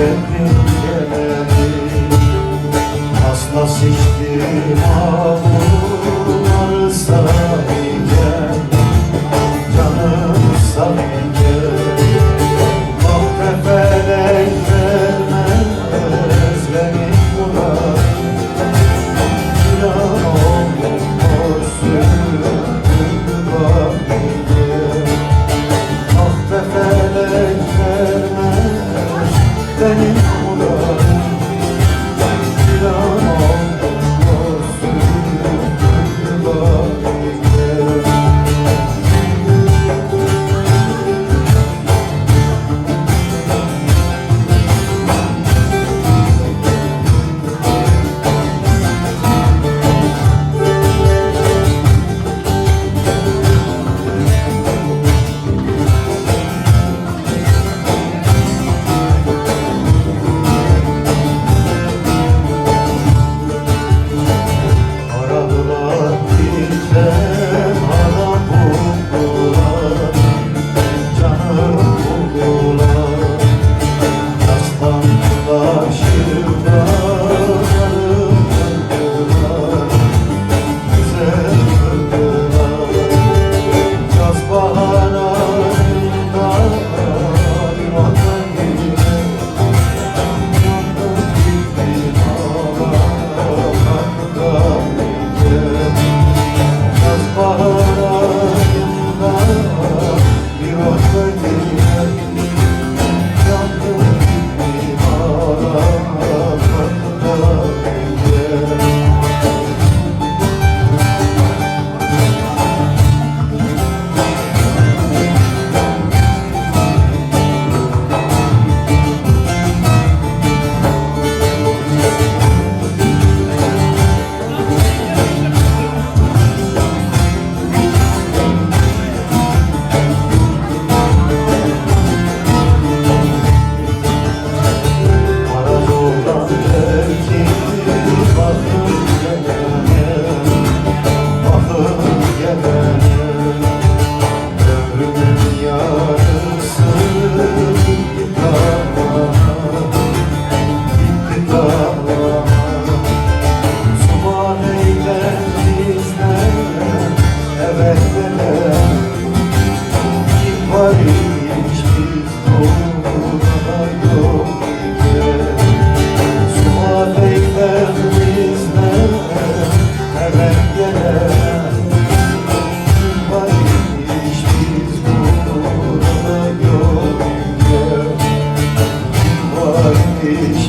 devrin geleni. Asla ihtimalları sayken, canım sayken, ah tefelek vermez benim murat. İnan olmaz sürdü bakayım, ah tefelek vermez benim murat. İnan olmaz sürdü bakayım. Aradılar bizden adam buldular, canım buldular. Yaslandılar şırdanlarım kırdılar, güzel kırdılar. Yaz baharlarında bir vatan gibi yandım gittim ağlamaktan. Yaz baharlarında bir vatan gibi yandım gittim ağlamaktan. Anadolu'dan belki bakın gelene, bakın gelene. Ömrümün yarısı gitti dağlara, gitti dağlara. Suman eyler bizden evet gelen, kim var hiç biz burada yok iken. Sual eyler bizden evet gelen, kim var hiç biz burada yok iken. Kim var hiç